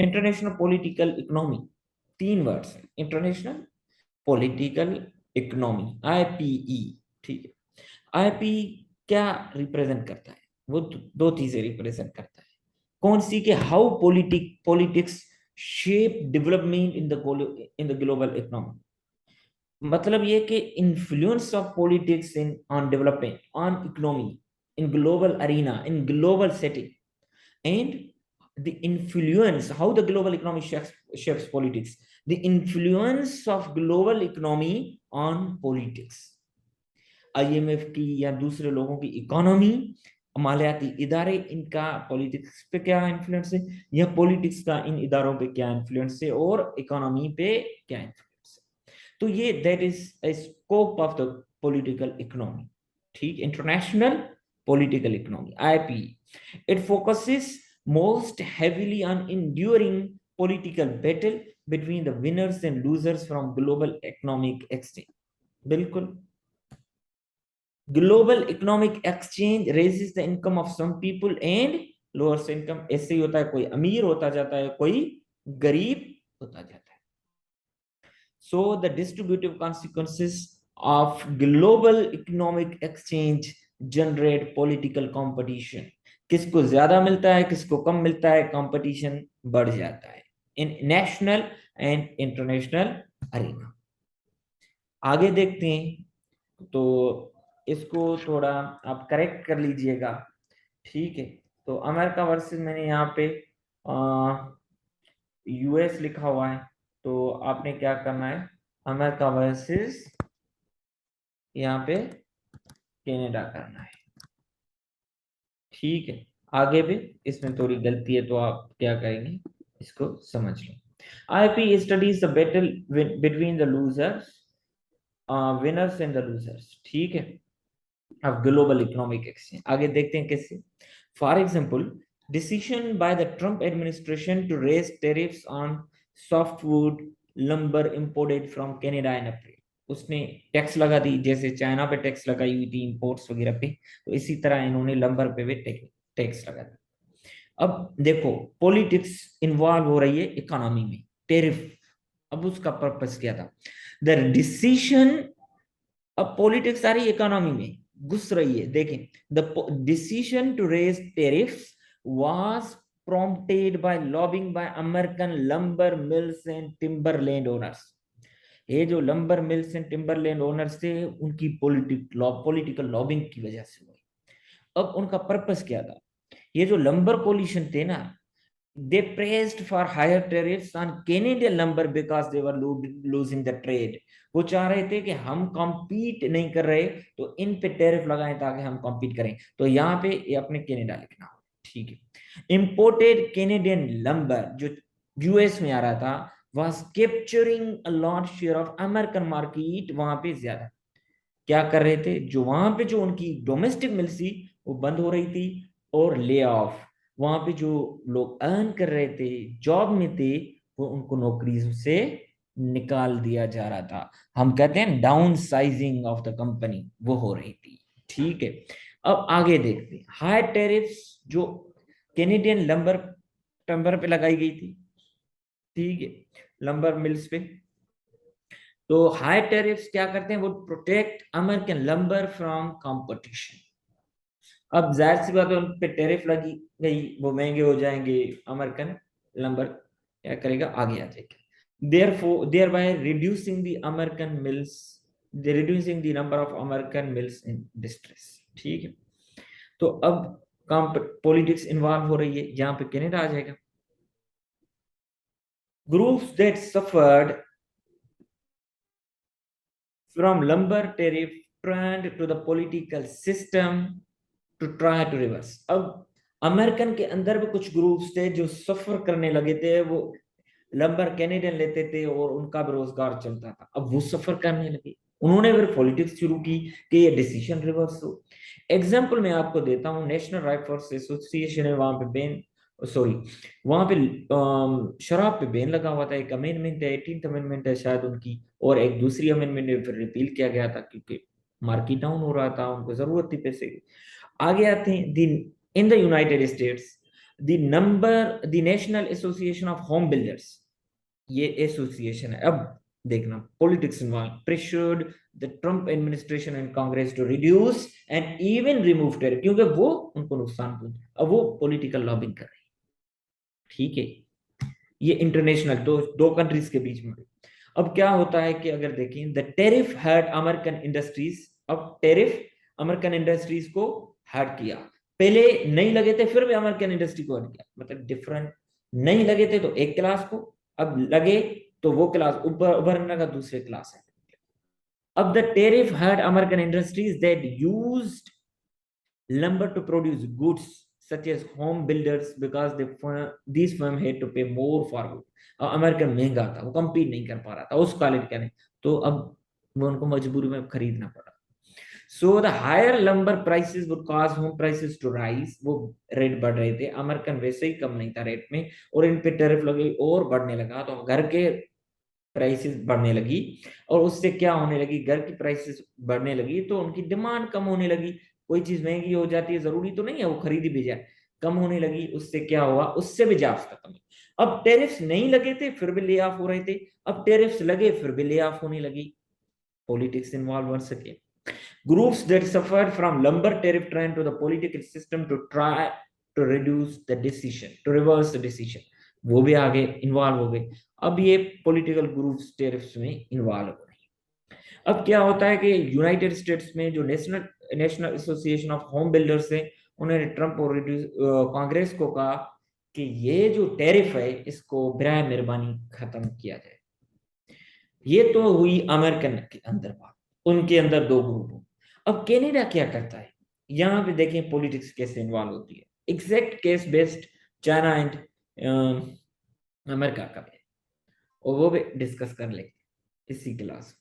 International political economy, 3 words है, international political economy, IPE. ठीक है, आईपी क्या रिप्रेजेंट करता है? वो दो चीजें रिप्रेजेंट करता है। कौन सी? के how politics shape development in the global economy. मतलब ये कि influence of politics in on development on economy in global arena, in global setting, and the influence, how the global economy shapes politics, the influence of global economy on politics। IMF की या दूसरे लोगों की economy, मालियाती इदारे, इनका politics पे क्या influence है, या पॉलिटिक्स का इन इदारों पे क्या इन्फ्लुएंस है, और इकोनॉमी पे क्या इन्फ्लुएंस है। तो ये that is a scope of the political economy. ठीक, international political economy, IP. It focuses most heavily on enduring political battle between the winners and losers from global economic exchange। बिल्कुल, global economic exchange raises the income of some people and lowers income। ऐसे ही होता है, कोई अमीर होता जाता है, कोई गरीब होता जाता है। So the distributive consequences of global economic exchange generate political competition। किसको ज्यादा मिलता है, किसको कम मिलता है, कंपटीशन बढ़ जाता है इन नेशनल एंड इंटरनेशनल अरीना। आगे देखते हैं, तो इसको थोड़ा आप करेक्ट कर लीजिएगा। ठीक है, तो अमेरिका वर्सेस, मैंने यहाँ पे यूएस लिखा हुआ है, तो आपने क्या करना है, अमेरिका वर्सेस यहाँ पे कनाडा करना है। ठीक है, आगे भी इसमें थोड़ी गलती है, तो आप क्या करेंगे, इसको समझ लो। IP studies the battle between the losers, winners and the losers. ठीक है, अब ग्लोबल इकोनॉमिक एक्सचेंज आगे देखते हैं कैसे। For example, decision by the Trump administration to raise tariffs on softwood lumber imported from Canada in April. उसने tax लगा दी, जैसे चाइना पे टैक्स लगाई हुई थी इंपोर्ट्स वगैरह पे, तो इसी तरह इन्होंने लंबर पे भी टैक्स लगा दी। अब देखो, पॉलिटिक्स इन्वॉल्व हो रही है इकोनॉमी में, टैरिफ। अब उसका पर्पस क्या था, द डिसीजन। अब पॉलिटिक्स सारी इकोनॉमी में घुस रही है। देखें, the decision to raise tariffs was prompted by lobbying by American lumber mills and timberland owners। ये जो lumbar mills and Timberland owners थे, उनकी पॉलिटिकल लॉबिंग की वजह से हुई। अब उनका पर्पस क्या था, ये जो लंबर कोलिशन थे ना, they praised for higher tariffs on Canadian lumber because they were losing the trade। वो चाह रहे थे कि हम कॉम्पीट नहीं कर रहे, तो इन पे टैरिफ लगाएं ताकि हम कॉम्पीट करें। तो यहाँ पे ये अपने कनाडा लिखना हो। ठीक है, इंपोर्टेड कैनेडियन लंबर जो यूएस में आ रहा था, was capturing a large share of American market। वहां पे ज्यादा क्या कर रहे थे, जो वहां पे जो उनकी डोमेस्टिक मिल थी वो बंद हो रही थी, और ले ऑफ, वहां पे जो लोग अर्न कर रहे थे, जॉब में थे, वो उनको नौकरी से निकाल दिया जा रहा था। हम कहते हैं down sizing of the company, वो हो रही थी। ठीक है, अब आगे देखते हैं, हाई टेरिफ्स जो कैनेडियन लंबर टम्बर पे लगाई गई थी। ठीक है, लंबर मिल्स पे, तो हाई टेरिफ्स क्या करते हैं, वो protect American lumbar from competition. अब जाहिर सी बात है, उन पे टेरिफ लगी गई, वो महंगे हो जाएंगे, अमेरिकन लंबर क्या करेगा, आगे आ जाएगा। thereby reducing the American mills, they reducing the number of American mills in distress। ठीक है, तो अब काम पॉलिटिक्स इन्वॉल्व हो रही है, यहाँ पे कनाडा आ जाएगा। Groups that suffered from lumber tariff turned to the political system to try to reverse। अब अमेरिकन के अंदर भी कुछ ग्रुप्स थे जो सफर करने लगे थे, वो लंबर कैनेडियन लेते थे और उनका भी रोजगार चलता था। अब वो सफर करने लगे, उन्होंने फिर पॉलिटिक्स शुरू की कि ये डिसीजन रिवर्स हो। एग्जाम्पल मैं आपको देता हूँ, नेशनल राइफल्स एसोसिएशन है, वहां पे बैन, सॉरी, वहां पे शराब पे बैन लगा हुआ था। एक अमेंडमेंट है, 18th अमेंडमेंट है शायद उनकी, और एक दूसरी अमेंडमेंट फिर रिपील किया गया था क्योंकि मार्केट डाउन हो रहा था, उनको जरूरत थी पैसे की। आगे आते हैं, दिन in the United States the National Association of Home Builders, ये एसोसिएशन है, अब देखना politics involve, pressured the Trump administration and Congress to reduce and even remove tariff, क्योंकि वो उनको नुकसान पहुंचा, अब वो पॉलिटिकल लॉबिंग कर रही है, ठीक है। ये इंटरनेशनल दो कंट्रीज के बीच में। अब क्या होता है कि अगर देखें, the tariff hurt American industries, अब टेरिफ अमेरिकन इंडस्ट्रीज को हर्ट किया, पहले नहीं लगे थे फिर भी अमेरिकन इंडस्ट्री को हर्ट किया, मतलब डिफरेंट, नहीं लगे थे तो एक क्लास को, अब लगे तो वो क्लास उभरने का दूसरे क्लास है। अब the tariff hurt American industries that used lumber to produce goods such as home builders because these firms had to pay more for wood. American महंगा था, वो कम्पीट नहीं कर पा रहा था उस क्वालिटी का नहीं, तो अब वो उनको मजबूरी में खरीदना पड़ा। So the higher lumber prices would cause home prices to rise, वो रेट बढ़ रहे थे, अमेरिकन वैसे ही कम नहीं था रेट में, और इन पे टैरिफ लगे और बढ़ने लगा, तो घर के प्राइसेस बढ़ने लगी, और उससे क्या होने लगी, घर की प्राइसेस बढ़ने लगी तो उनकी डिमांड कम होने लगी। कोई चीज महंगी हो जाती है जरूरी तो नहीं है वो खरीदी भी जाए, कम होने लगी, उससे क्या हुआ, उससे भी जॉब्स खत्म। अब टेरिफ्स नहीं लगे थे फिर भी ले ऑफ हो रहे थे, अब टेरिफ्स लगे फिर भी ले ऑफ होने लगी, पॉलिटिक्स इन्वॉल्व हो सके। Groups that suffer from lumber tariff turned to the political system to try to reduce the decision, to reverse the decision, वो भी आगे इन्वॉल्व हो गए। अब ये पॉलिटिकल ग्रुप्स टेरिफ्स में इन्वॉल्व हो रहे हैं। अब क्या होता है कि यूनाइटेड स्टेट्स में जो national Association of Home builders है, उन्होंने ट्रम्प और कांग्रेस को कहा कि ये जो टैरिफ है इसको बराए मेहरबानी खत्म किया जाए। ये तो हुई अमेरिकन के अंदर बात, उनके अंदर दो ग्रुप हो। अब कनाडा क्या करता है, यहां पे देखें पॉलिटिक्स कैसे इन्वॉल्व होती है, exact case based China and America का भी, और वो भी डिस्कस कर लेंगे इसी क्लास।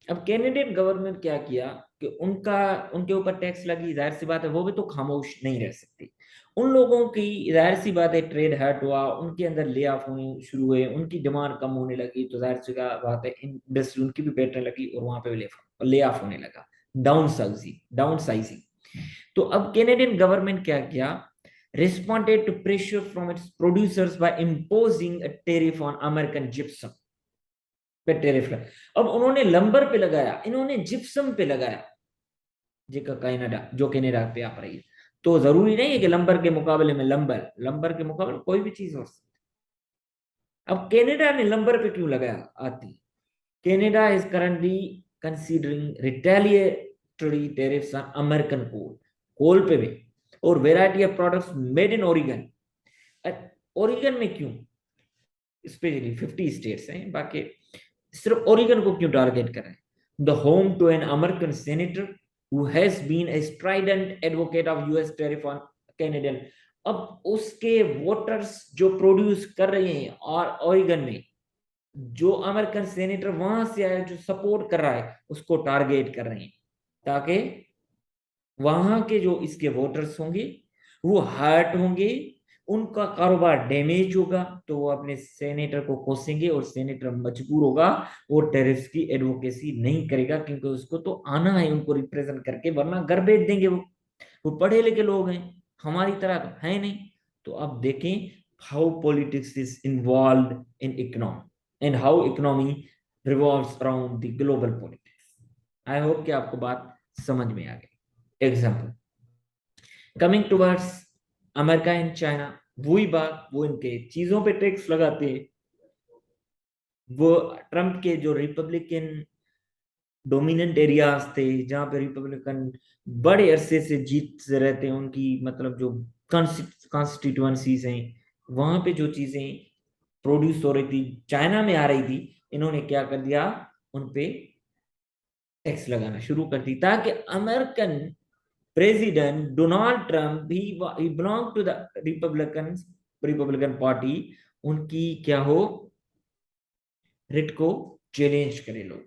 अब कैनेडियन गवर्नमेंट क्या किया कि उनके ऊपर टैक्स लगी, जाहिर सी बात है वो भी तो खामोश नहीं रह सकती। उन लोगों की जाहिर सी बात है ट्रेड हर्ट हुआ, उनके अंदर ले ऑफ होने शुरू हुए, उनकी डिमांड कम होने लगी, तो जाहिर सी बात है इंडस्ट्री उनकी भी बैठने लगी और वहां पे ले ऑफ होने लगा, डाउन साइजिंग। तो अब कैनेडियन गवर्नमेंट क्या किया, responded to pressure from its producers by imposing a tariff on American gypsum पे टेरिफ लगा। अब उन्होंने लंबर पे लगाया, इन्होंने जिप्सम पे लगाया, जो कनाडा पे आप रही है, तो जरूरी नहीं है कि लंबर के मुकाबले में लंबर के मुकाबले कोई भी चीज हो सकती। अब कनाडा ने लंबर पे क्यों लगाया आती, Canada is currently considering retaliatory tariffs on American coal पे भी, और variety of products made in Oregon. Oregon में क्यों, स्पेशली 50 स्टेट्स हैं, बाकी सिर्फ ओरिगन को क्यों टारगेट कर रहे हैं, the home to an American senator who has been a strident advocate of US tariff on Canadian. अब उसके वोटर्स जो प्रोड्यूस कर रहे हैं और ओरिगन में, जो अमेरिकन सेनेटर वहां से आया जो सपोर्ट कर रहा है उसको टारगेट कर रहे हैं, ताकि वहां के जो इसके वोटर्स होंगे वो हर्ट होंगे, उनका कारोबार डैमेज होगा, तो वो अपने सेनेटर को कोसेंगे और सेनेटर मजबूर होगा वो टैरिफ्स की एडवोकेसी नहीं करेगा, क्योंकि उसको तो आना है उनको रिप्रेजेंट करके, वरना घर भेज देंगे वो पढ़े लिखे लोग हैं, हमारी तरह तो है नहीं। तो अब देखें how politics is involve in economy and how economy revolves around the global politics. I hope कि आपको बात समझ में आ गई। Example coming towards America and China, वही बात, वो इनके चीजों पे टैक्स लगाते हैं, वो ट्रम्प के जो रिपब्लिकन डोमिनेंट एरियाज थे जहां पे रिपब्लिकन बड़े अरसे से जीत से रहते हैं, उनकी मतलब जो कॉन्स्टिट्यूएंसीज हैं, वहां पे जो चीजें प्रोड्यूस हो रही थी चाइना में आ रही थी, इन्होंने क्या कर दिया, उनपे टैक्स लगाना शुरू कर दी, ताकि American president Donald Trump he belong to the Republican party, उनकी क्या हो, रिट को चैलेंज करे लोग,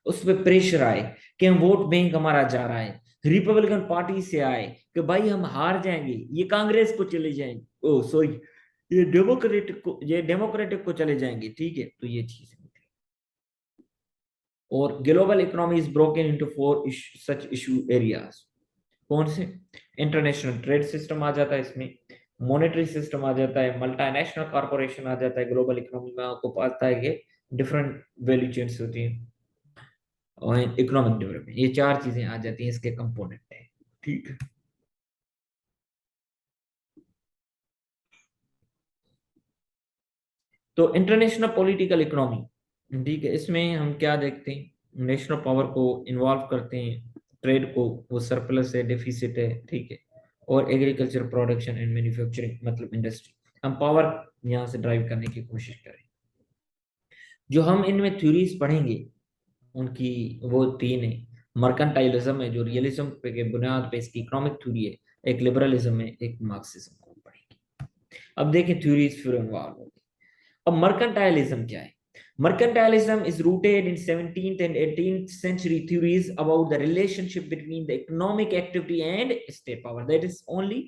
उस पर प्रेशर आए कि हम वोट बैंक हमारा जा रहा है, रिपब्लिकन पार्टी से आए कि भाई हम हार जाएंगे, ये कांग्रेस को चले जाएंगे, ओ सॉरी ये डेमोक्रेटिक को चले जाएंगे, ठीक है। तो ये चीज और global economy is broken into 4 such issue areas. कौन से, इंटरनेशनल ट्रेड सिस्टम आ जाता है इसमें, मॉनेटरी सिस्टम आ जाता है, मल्टीनेशनल कॉर्पोरेशन आ जाता है, ग्लोबल इकोनॉमी में आपको पता है कि डिफरेंट वैल्यू चेन्स होती हैं, और इकोनॉमिक डेवलपमेंट, ये चार चीजें आ जाती हैं, इसके कंपोनेंट है। ठीक है, तो इंटरनेशनल पॉलिटिकल इकोनॉमी, ठीक है, इसमें हम क्या देखते हैं, नेशनल पावर को इन्वॉल्व करते हैं, ट्रेड को, वो सरप्लस है, डेफिसिट है, ठीक है, और एग्रीकल्चर प्रोडक्शन एंड मैन्युफैक्चरिंग मतलब इंडस्ट्री, हम पावर यहाँ से ड्राइव करने की कोशिश करें। जो हम इनमें थ्योरीज पढ़ेंगे उनकी वो तीन है, मर्केंटाइलिज्म है जो रियलिज्म पे के बुनियाद पे इसकी इकोनॉमिक थ्योरी है, एक लिबरलिज्म है, एक मार्क्सिज्म को पढ़ेंगे। अब देखें थ्योरीज फिर इन्वॉल्व होगी। अब मर्केंटाइलिज्म क्या है? Mercantilism is rooted in 17th and 18th century theories about the relationship between the economic activity and state power. That is only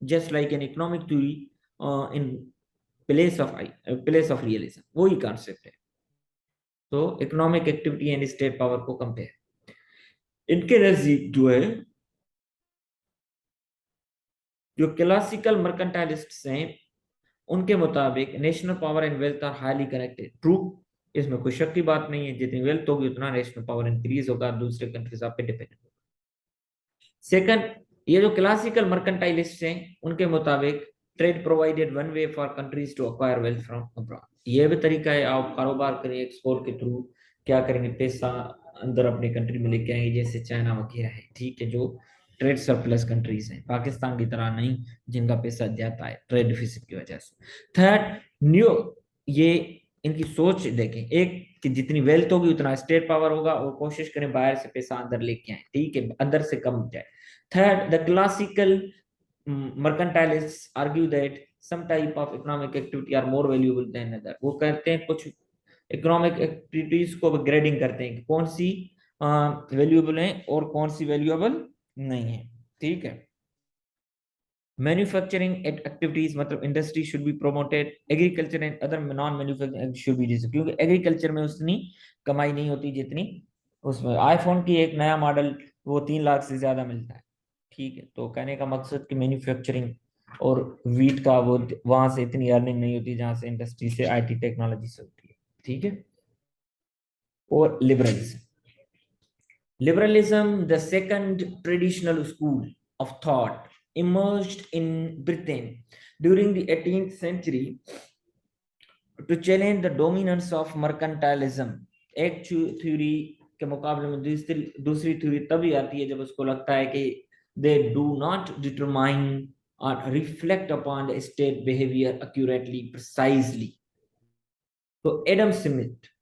just like an economic theory in place of realism. वही concept है। तो economic activity and state power को compare, इनके नजदीक जो है, जो classical मर्केंटाइलिस्ट्स हैं उनके मुताबिक national power and wealth are highly connected. True, इसमें कोई शक की बात नहीं है, जितनी वेल्थ होगी उतना नेशनल पावर इंक्रीज होगा, दूसरे कंट्रीज आप पे डिपेंड होगा। सेकंड, ये जो क्लासिकल मर्केंटाइलिस्ट हैं उनके मुताबिक trade provided one way for countries to acquire wealth from abroad. ये भी तरीका है, आप कारोबार करें एक्सपोर्ट के थ्रू, क्या करेंगे, पैसा अंदर अपनी कंट्री में लेके आएंगे, जैसे चाइना वगैरह है, ठीक है, जो ट्रेड सरप्लस कंट्रीज हैं, पाकिस्तान की तरह नहीं जिनका पैसा जाता है ट्रेड डिफिसिट की वजह से। थर्ड, न्यू, ये इनकी सोच देखें, एक कि जितनी वेल्थ होगी उतना स्टेट पावर होगा, और कोशिश करें बाहर से पैसा अंदर लेके आए, ठीक है, अंदर से कम जाए। Third, the classical mercantilists argue that some type of economic activity are more valuable than other। वो कहते हैं कुछ इकोनॉमिक एक्टिविटीज को ग्रेडिंग करते हैं कि कौन सी वैल्यूएबल है और कौन सी वैल्यूएबल नहीं है, ठीक है। मैन्युफैक्चरिंग एक्टिविटीज मतलब industry should be promoted, agriculture and other non manufacturing should be reduced, क्योंकि एग्रीकल्चर में उतनी कमाई नहीं होती जितनी उसमें। आईफोन की एक नया मॉडल वो 3 लाख से ज्यादा मिलता है, ठीक है, तो कहने का मकसद कि मैन्युफैक्चरिंग और वीट का वो वहां से इतनी अर्निंग नहीं होती जहां से इंडस्ट्री से आईटी टेक्नोलॉजी से होती है, ठीक है। और liberalism, liberalism, the second traditional school of thought, emerged in Britain during the 18th century to challenge the dominance of mercantilism। एक थ्योरी के मुकाबले में दूसरी थ्योरी तभी आती है जब उसको लगता है कि they do not determine or reflect upon the state behavior accurately, precisely। तो Adam Smith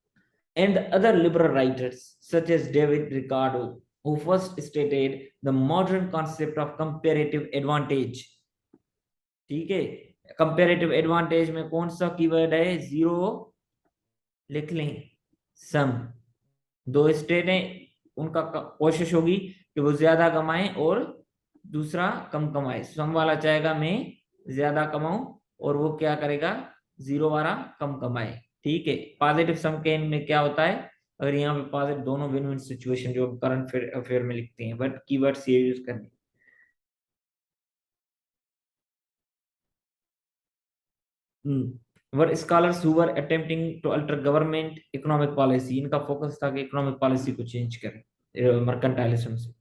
and the other liberal writers such as David Ricardo, who first stated the modern concept of comparative advantage। ठीक है, comparative advantage में कौन सा keyword है, zero लिख लें, सम। दो स्टेट हैं, उनका कोशिश होगी कि वो ज्यादा कमाएं और दूसरा कम कमाए, सम वाला चाहेगा मैं ज्यादा कमाऊं और वो क्या करेगा, जीरो वाला कम कमाए, ठीक है। पॉजिटिव सम के में क्या होता है, अगर यहाँ पे पॉजिटिव, दोनों विन विन सिचुएशन जो करंट अफेयर में लिखते हैं, बट कीवर्ड्स ये यूज करने। Were scholars who were attempting to alter government economic policy, इनका फोकस था कि इकोनॉमिक पॉलिसी को चेंज करें मर्केंटाइलिज्म से।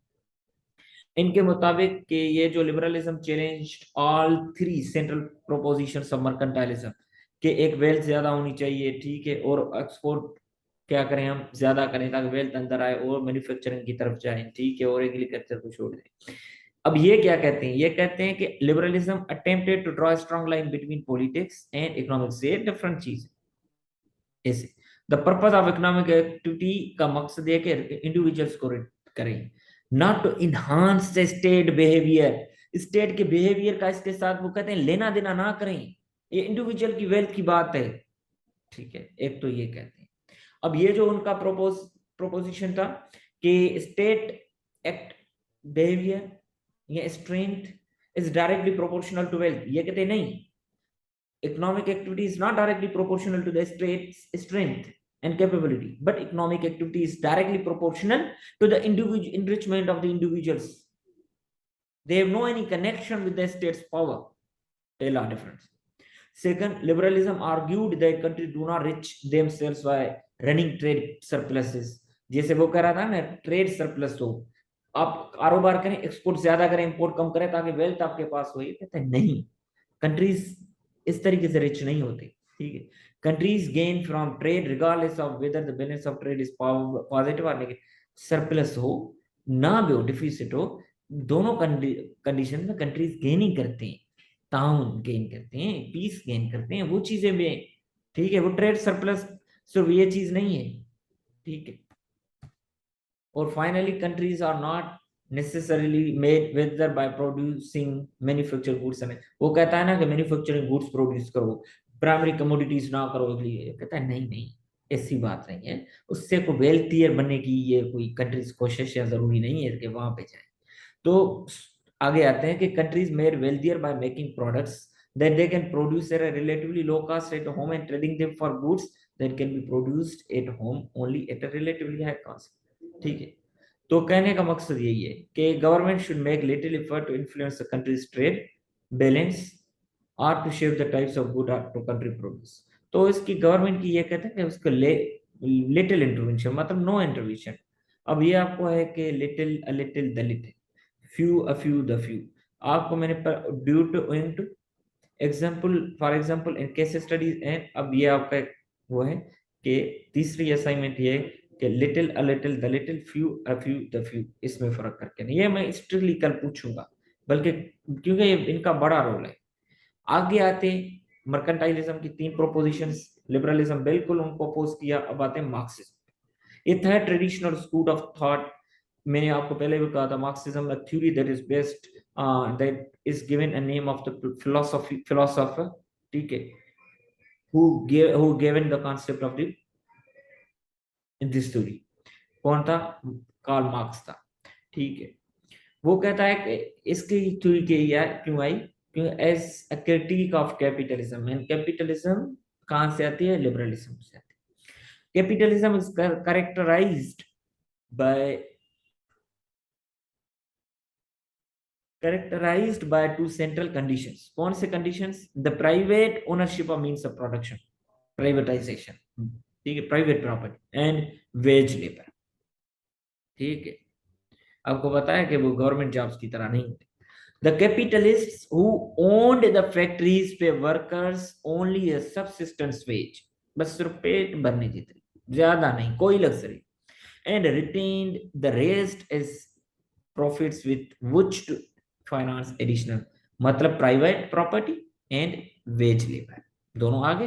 इनके मुताबिक कि ये जो liberalism challenged all three central propositions of mercantilism, कि एक वेल्थ ज्यादा होनी चाहिए, ठीक है, और एक्सपोर्ट क्या करें हम, ज्यादा करें ताकि वेल्थ अंदर आए और मैन्युफैक्चरिंग की तरफ जाए, ठीक है, और एग्रीकल्चर को छोड़ दें। अब ये क्या कहते हैं, ये कहते हैं कि liberalism attempted to draw strong line between politics and economics, ये डिफरेंट चीज है। ऐसे the purpose of economic activity का मकसद है कि इंडिविजुअल्स को करें, not to enhance the state behaviour, state के बिहेवियर का इसके साथ वो कहते हैं लेना देना ना करें, ये इंडिविजुअल की वेल्थ की बात है, ठीक है, एक तो ये कहते हैं। अब ये जो उनका प्रोपोजिशन था कि state act behaviour or strength is directly proportional to wealth, ये कहते हैं नहीं, economic activity is not directly proportional to the state's strength and capability, but economic activity is directly proportional to the individual enrichment of the individuals, they have no any connection with the state's power। A lot difference. Second, liberalism argued that countries do not rich themselves by running trade surpluses. जैसे वो कह रहा था ना, trade surplus हो, आप कारोबार करें, एक्सपोर्ट ज्यादा करें, इंपोर्ट कम करें, ताकि वेल्थ आपके पास हो। ये कहते हैं नहीं, कंट्रीज इस तरीके से रिच नहीं होते। ठीक है, countries gain from trade regardless of whether the balance of trade is positive और नेगेटिव। सरप्लस हो ना भी हो, डिफिसिट हो, दोनों कंडीशन में कंट्रीज गेन ही करते हैं, ताउन गेन करते हैं, पीस गेन करते हैं, वो चीजें भी। ठीक है, वो ट्रेड सरप्लस सिर्फ ये चीज नहीं है। ठीक है, और finally countries are not necessarily made whether by producing manufactured goods and वो कहता है ना कि मैन्युफैक्चरिंग गुड्स प्रोड्यूस करो, प्राइमरी कमोडिटीज ना करो, इसलिए कहता है नहीं नहीं, ऐसी बात नहीं है। उससे को वेल्थियर बनने की ये कोई कंट्रीज कोशिश या जरूरी नहीं है कि वहां पे जाए। तो आगे आते हैं कि countries made wealthier by making products that they can produce at a relatively low cost at home and trading them for goods that can be produced at home only at a relatively high cost। ठीक है, तो कहने का मकसद यही है कि government should make little effort to influence the country's trade balance और to shape the types of good to country produce. तो इसकी गवर्नमेंट की ये कहते हैं कि उसको लिटिल इंटरवेंशन, मतलब नो इंटरवेंशन। अब ये आपको है कि little a little the little, few a few the few. आपको मैंने due to into example, for example in case studies and. अब ये आपका वो है कि तीसरी असाइनमेंट ये कि little a little the little, few a few the few, इसमें फर्क करके नहीं। ये मैं स्ट्रिक्टली कल पूछूंगा, बल्कि क्योंकि ये इनका बड़ा रोल है। आगे आते मर्केंटाइलिज्म की तीन प्रोपोजिशंस, लिबरलिज्म बिल्कुल उनको अपोज किया। अब आते हैं मार्क्सिज्म। ये था ट्रेडिशनल स्कूल ऑफ थॉट। मैंने आपको पहले भी कहा था, Marxism a theory that is based that is given a name of the philosopher, ठीक है, who given the concept of the in this theory। कौन था? कार्ल मार्क्स था। ठीक है, वो कहता है कि इसकी थ्योरी के यार क्यों आई, क्यों as a critic of capitalism. And capitalism कहां से आती है? लिबरलिज्म से आती है। Capitalism is characterised by two central conditions। कौन से conditions? The private ownership of means of production, privatization, ठीक है, private property and veg labour. ठीक है, आपको पता है कि वो गवर्नमेंट जॉब्स की तरह नहीं होती। The capitalists who owned the factories pay workers only a subsistence wage, बस सिर्फ पेट भरने जितनी, ज्यादा नहीं, कोई luxury, and retained the rest as profits with which to finance additional, मतलब private property and veg labour दोनों आगे।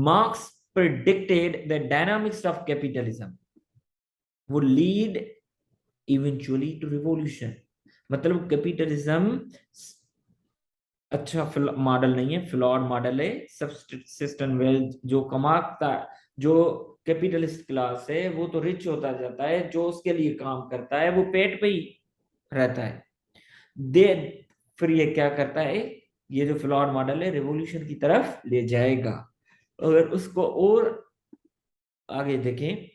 Marx predicted the dynamics of capitalism would lead eventually to revolution। मतलब कैपिटलिज्म अच्छा मॉडल नहीं है, फ्लॉड मॉडल है। सबसिस्टेंट wealth जो कमाता, जो कैपिटलिस्ट क्लास है वो तो रिच होता जाता है, जो उसके लिए काम करता है वो पेट पे ही रहता है। दे फिर ये क्या करता है, ये जो फ्लॉड मॉडल है रिवॉल्यूशन की तरफ ले जाएगा। अगर उसको और आगे देखें,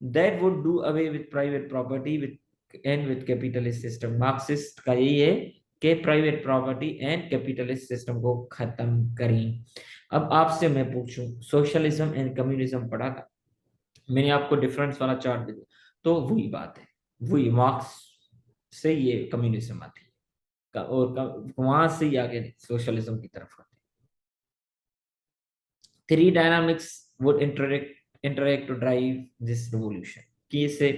that would do away with private property with and with capitalist system. Marxist का यही है कि private property and capitalist system को खत्म करें। अब आपसे मैं पूछूं, सोशलिज्म एंड कम्युनिज्म पढ़ा था मैंने आपको, डिफरेंस वाला चार्ट दे, तो वही बात है, वही मार्क्स से ये कम्युनिज्म आती है और वहां से ही आगे सोशलिज्म की तरफ आती है। Three dynamics would interact to drive this revolution। कि इसे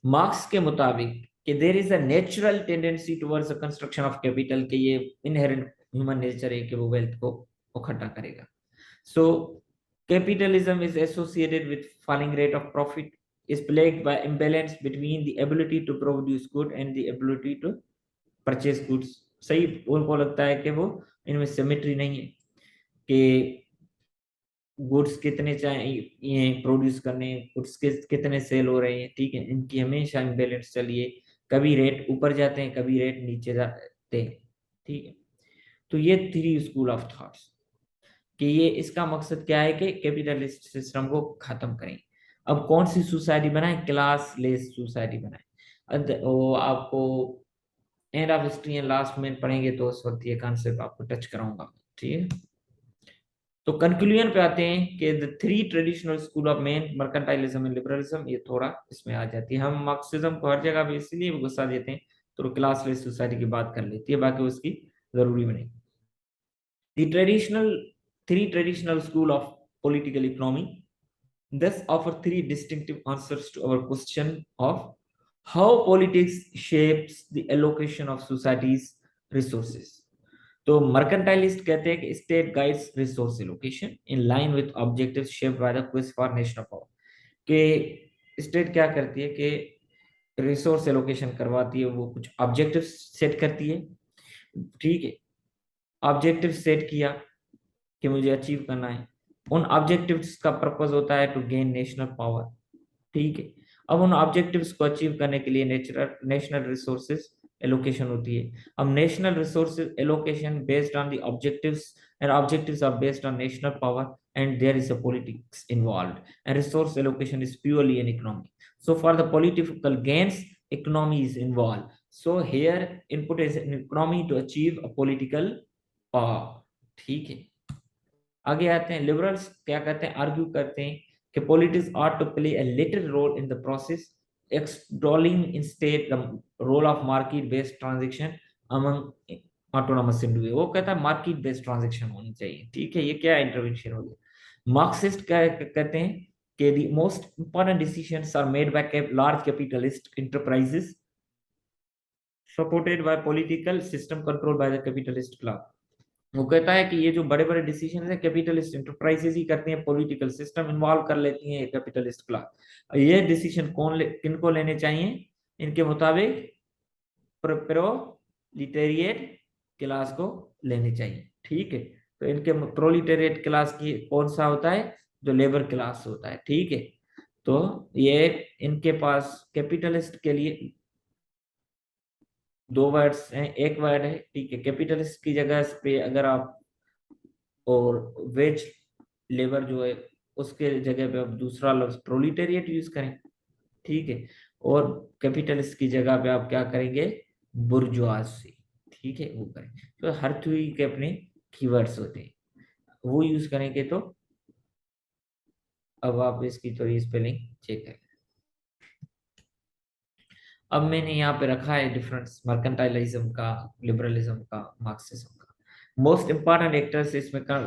मार्क्स के मुताबिक कि there is a natural tendency towards the construction of capital, कि ये इनहेरेंट ह्यूमन नेचर है कि वो वेल्थ को इकट्ठा करेगा। So capitalism is associated with falling rate of profit, is plagued by imbalance between the ability to produce good and the ability to purchase goods। सही उनको लगता है कि वो इनमें सिमेट्री नहीं है कि गुड्स कितने चाहिए प्रोड्यूस करने, गुड्स कितने सेल हो रहे हैं। ठीक है, इनकी हमेशा इम्बैलेंस चलिए, कभी रेट ऊपर जाते हैं, कभी रेट नीचे जाते हैं। ठीक है, तो ये थ्री स्कूल ऑफ थॉट्स कि ये इसका मकसद क्या है कि कैपिटलिस्ट सिस्टम को खत्म करें। अब कौन सी सोसाइटी बनाए? क्लास लेस सोसाइटी बनाए। वो आपको end of history and last में पढ़ेंगे तो उस वक्त ये कॉन्सेप्ट आपको टच कराऊंगा, ठीक है। तो कंक्लूजन पे आते हैं कि the three traditional school of main mercantilism and liberalism, ये थोड़ा इसमें आ जाती है। हम मार्क्सिज्म को हर जगह पे इसलिए गुस्सा देते हैं तो क्लासलेस सोसाइटी की बात कर लेती है, बाकी उसकी जरूरी नहीं। The traditional three traditional school of political economy thus offer three distinctive answers to our question of how politics shapes the allocation of society's resources. तो मर्केंटाइलिस्ट कहते हैं कि state guides resource allocation in line with objectives shaped by the quest for national power, कि state क्या करती है कि resource allocation करवाती है, वो कुछ ऑब्जेक्टिव्स सेट करती है, ठीक है। ऑब्जेक्टिव सेट किया कि मुझे अचीव करना है, उन ऑब्जेक्टिव्स का पर्पस होता है टू गेन नेशनल पावर, ठीक है। अब उन ऑब्जेक्टिव्स को अचीव करने के लिए नेशनल रिसोर्सेज एलोकेशन होती है। अब national resources allocation based on the objectives and objectives are based on national power and there is a politics involved and resource allocation is purely an economy, so for the political gains economy is involved, so here input is an economy to achieve a political power, ठीक है। आगे आते हैं, liberals क्या कहते हैं, argue करते हैं कि politics are to play a little role in the process extolling instead the role of market based transaction among autonomous individual. वो कहता है मार्केट बेस्ड ट्रांजैक्शन होनी चाहिए, ठीक है। ये क्या इंटरवेंशन हो गया। मार्क्सिस्ट क्या कहते हैं कि the most important decisions are made by large capitalist enterprises supported by political system control by the capitalist club. वो कहता है कि ये जो बड़े बड़े डिसीजन है कैपिटलिस्ट इंटरप्राइजेस ही करती हैं, पॉलिटिकल सिस्टम इन्वॉल्व कर लेती हैं कैपिटलिस्ट क्लास। ये डिसीजन किनको लेने चाहिए, इनके मुताबिक प्रोलिटेरिएट क्लास को लेने चाहिए, ठीक है। तो इनके प्रोलिटेरिएट क्लास की कौन सा होता है, जो लेबर क्लास होता है, ठीक है। तो ये इनके पास कैपिटलिस्ट के लिए दो वर्ड्स हैं, एक वर्ड है, ठीक है। कैपिटलिस्ट की जगह पे अगर आप और वेज लेबर जो है उसके जगह पे आप दूसरा लफ्ज प्रोलिटेरिएट यूज करें, ठीक है। और कैपिटलिस्ट की जगह पे आप क्या करेंगे, बुर्जुआसी, ठीक है, वो करें। तो हर थ्री के अपने कीवर्ड्स होते हैं, वो यूज करेंगे। तो अब आप इसकी थोड़ी स्पेलिंग चेक करें। अब मैंने यहाँ पे रखा है डिफरेंस मर्केंटाइलिज्म का, लिबरलिज्म का, मार्क्सिज्म का। मोस्ट इंपॉर्टेंट एक्टर्स इसमें का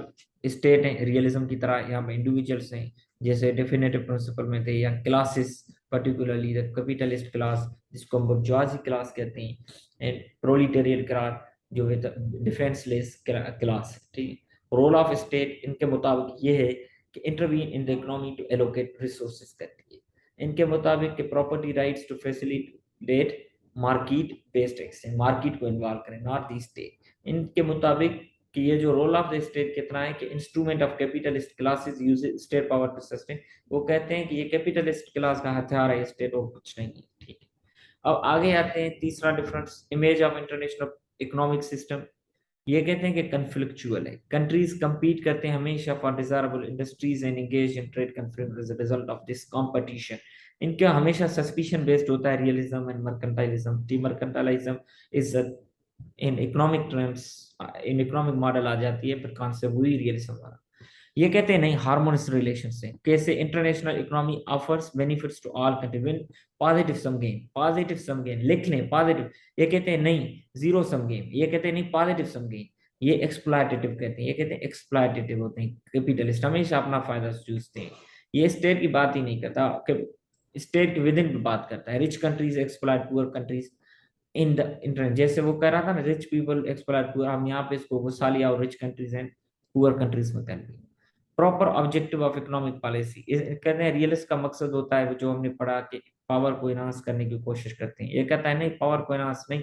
स्टेट है, रियलिज्म की तरह यहाँ पे इंडिविजुअल्स हैं, जैसे डेफिनेटिव प्रिंसिपल में थे, या classes, particularly the capitalist class जिसको हम बुर्जुआजी क्लास कहते हैं, एंड प्रोलिटेरियन क्लास जो है डिफेंसलेस क्लास, ठीक है। रोल ऑफ स्टेट इनके मुताबिक ये है कि intervene in the economy to allocate resources करती है। इनके मुताबिक कि property rights to facilitate market based exchange, market को इन्वॉल्व करें, नॉट दी स्टेट। इनके मुताबिक कि ये जो रोल ऑफ द स्टेट कितना है कि instrument of capitalist classes use state power to sustain. वो कहते हैं कि ये कैपिटलिस्ट क्लास का हथियार है, स्टेट और कुछ नहीं है, ठीक है। अब आगे आते हैं, तीसरा difference, image of international economic system. ये कहते हैं कि कन्फ्लिक्चुअल है, कंट्रीज कंपीट करते हैं हमेशा for desirable industries and engage in trade conflict as a result of this competition. इनका हमेशा सस्पिशन बेस्ड होता है, realism and mercantilism. Demercantilism is in economic terms, in economic model आ जाती है, पर कॉन्सेप्ट वही रियलिज्म वाला। ये कहते हैं नहीं, हार्मोनियस रिलेशन से, कैसे international economy offers benefits to all country win positive sum game, positive sum game लिख लें, पॉजिटिव। ये कहते हैं नहीं जीरो सम गेम, ये कहते हैं नहीं पॉजिटिव सम गेम। ये एक्सप्लॉयटेटिव कहते हैं, ये कहते हैं एक्सप्लॉयटेटिव होते हैं। कैपिटलिस्ट हमेशा अपना फायदा चूजते हैं। ये स्टेट की बात ही नहीं करता, स्टेट के विद इन बात करता है। Rich countries exploit poor countries in the internet, जैसे वो कह रहा था ना, रिच पीपल एक्सप्लॉयट पुअर, हम यहाँ पे इसको घुसा लिया और rich countries and poor countries में कर लिया। Proper objective of economic policy कहते हैं, रियलिस्ट का मकसद होता है जो हमने पढ़ा कि पावर को इनहांस करने की कोशिश करते हैं। ये कहता है नहीं, पावर को इनहांस नहीं,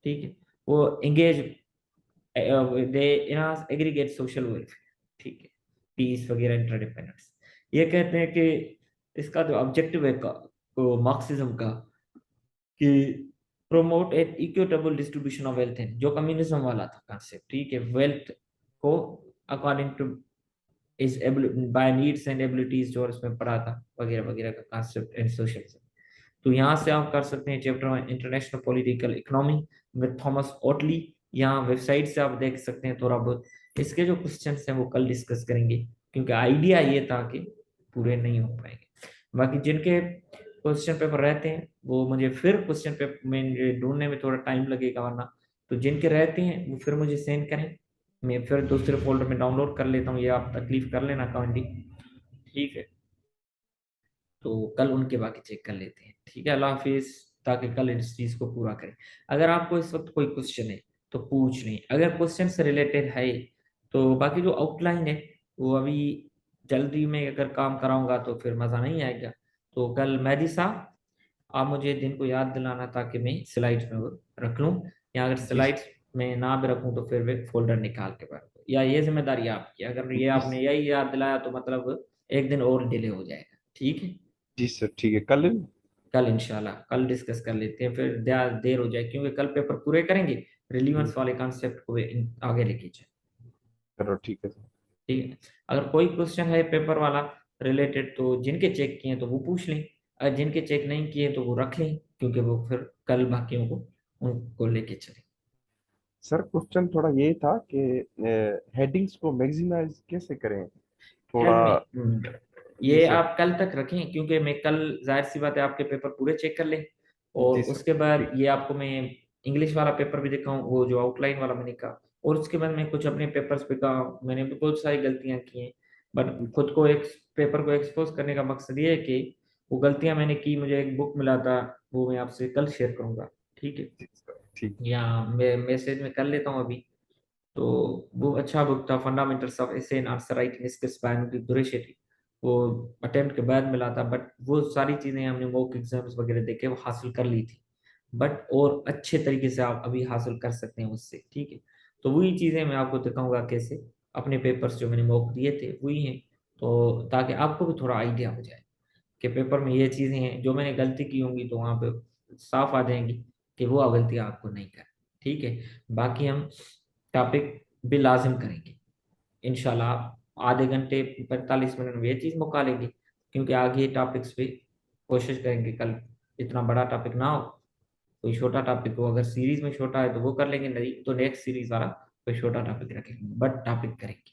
ठीक है। वो एंगेज, दे इनहांस एग्रीगेट सोशल वेलफेयर, ठीक है, पीस वगैरह, इंटरडिपेंडेंस। ये कहते हैं कि इसका जो ऑब्जेक्टिव है मार्क्सिज्म का, कि promote at equitable distribution of wealth, है जो कम्युनिज्म वाला था कॉन्सेप्ट, ठीक है। वेल्थ को according two is by needs and abilities, जो इसमें पढ़ा था वगैरह वगैरह का कॉन्सेप्ट एंड सोशलिज्म, तो यहाँ से आप कर सकते हैं chapter international political economy with Thomas Oatley. यहाँ वेबसाइट से आप देख सकते हैं थोड़ा बहुत। इसके जो क्वेश्चन हैं वो कल डिस्कस करेंगे, क्योंकि आइडिया ये था कि पूरे नहीं हो पाएंगे। बाकी जिनके क्वेश्चन पेपर रहते हैं वो मुझे फिर क्वेश्चन पेपर में ढूंढने में थोड़ा टाइम लगेगा, वरना तो जिनके रहते हैं वो फिर मुझे सेंड करें, मैं फिर दूसरे फोल्डर में डाउनलोड कर लेता हूँ, ये आप तकलीफ कर लेना काइंडली। ठीक है, तो कल उनके बाकी चेक कर लेते हैं। ठीक है, अल्लाह हाफिज, ताकि कल इस चीज़ को पूरा करें। अगर आपको इस वक्त कोई क्वेश्चन है तो पूछ लें, अगर क्वेश्चन से रिलेटेड है तो बाकी जो आउटलाइन है वो अभी जल्दी में अगर काम कराऊंगा तो फिर मज़ा नहीं आएगा। तो कल मेहदी साहब आप मुझे दिन को याद दिलाना ताकि मैं स्लाइड्स में वो रख लूँ, या अगर जी स्लाइड्स में ना भी रखूँ तो फिर वे फोल्डर निकाल के रख, या ये जिम्मेदारी आपकी, अगर ये जी आपने यही याद दिलाया तो मतलब एक दिन और डिले हो जाएगा। ठीक है, जी सर, ठीक है, कल। कल इंशाल्लाह कल डिस्कस कर लेते हैं, फिर देर हो जाए, क्योंकि कल पेपर पूरे करेंगे, रिलीवेंस वाले कॉन्सेप्ट को आगे लेके जाए। चलो ठीक है सर। ठीक है, अगर कोई क्वेश्चन है पेपर वाला रिलेटेड तो जिनके चेक किए तो वो पूछ लें, अगर जिनके चेक नहीं किए तो वो रख लें, क्योंकि वो फिर कल बाकियों को उनको लेके चले। सर क्वेश्चन थोड़ा ये था कि हेडिंग्स को मैक्सिमाइज कैसे करें हेल्प थोड़ा। मी, जी ये सर। आप कल तक रखें, क्योंकि मैं कल जाहिर सी बात है आपके पेपर पूरे चेक कर लें, और जी सर। उसके बाद ठीक। ये आपको मैं इंग्लिश वाला पेपर भी दिखाऊं, वो जो आउटलाइन वाला मैंने कहा, और उसके बाद मैं कुछ अपने पेपर्स पे कहा, मैंने भी बहुत सारी गलतियां की हैं, बट खुद को एक पेपर को एक्सपोज करने का मकसद ये है कि वो गलतियां मैंने की, मुझे एक बुक मिला था, वो मैं आपसे कल शेयर करूंगा। ठीक है, जी सर। ठीक। या मैं मैसेज में कर लेता हूँ अभी। तो वो अच्छा बुक था, fundamentals of essay and answer writing skills by Anudeep Durishetty. वो अटेम्प्ट के बाद मिला था, बट वो सारी चीजें हमने मॉक एग्जाम्स वगैरह देके वो हासिल कर ली थी, बट और अच्छे तरीके से आप अभी हासिल कर सकते हैं उससे। ठीक है, तो वही चीजें मैं आपको दिखाऊंगा कैसे, अपने पेपर्स जो मैंने मॉक दिए थे वही हैं, तो ताकि आपको भी थोड़ा आइडिया हो जाए कि पेपर में ये चीजें हैं, जो मैंने गलती की होंगी तो वहां पे साफ आ जाएंगी कि वो गलतियां आपको नहीं कर। ठीक है, बाकी हम टॉपिक भी लाजिम करेंगे इंशाल्लाह, आधे घंटे 45 मिनट में ये चीज़ मुका लेंगे, क्योंकि आगे टॉपिक्स पे कोशिश करेंगे कल इतना बड़ा टॉपिक ना हो, कोई छोटा टॉपिक हो, अगर सीरीज में छोटा है तो वो कर लेंगे, नहीं तो नेक्स्ट सीरीज वाला कोई छोटा टॉपिक रखेंगे, बट टॉपिक करेंगे।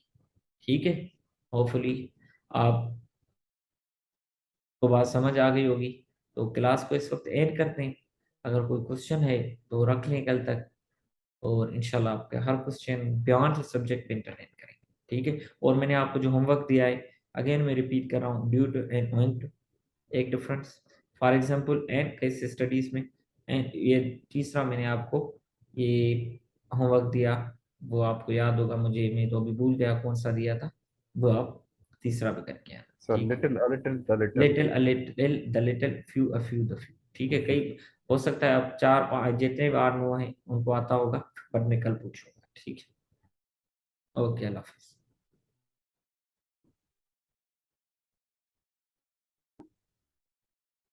ठीक है, होपफुली आपको बात समझ आ गई होगी। तो क्लास को इस वक्त एंड करते हैं, अगर कोई क्वेश्चन है तो रख लें कल तक, और इंशाल्लाह आपके हर क्वेश्चन बियॉन्ड द सब्जेक्ट पे इंटरनेट करेंगे। ठीक है, और मैंने आपको जो होमवर्क दिया है, अगेन मैं रिपीट कर रहा हूँ, due to and owing to, एक difference, for example and case studies में, एंड ये तीसरा मैंने आपको ये होमवर्क दिया, वो आपको याद होगा, मुझे मैं तो अभी भूल गया कौन सा दिया था, वो आप तीसरा भी करके आना। सर ठीक है, little a little the little. Little a little the little few a few the few. ठीक है, कई हो सकता है आप चार पाँच जितने बार नो है उनको आता होगा, बट मैं कल पूछूंगा। ठीक है, ओके, अल्लाह हाफिज।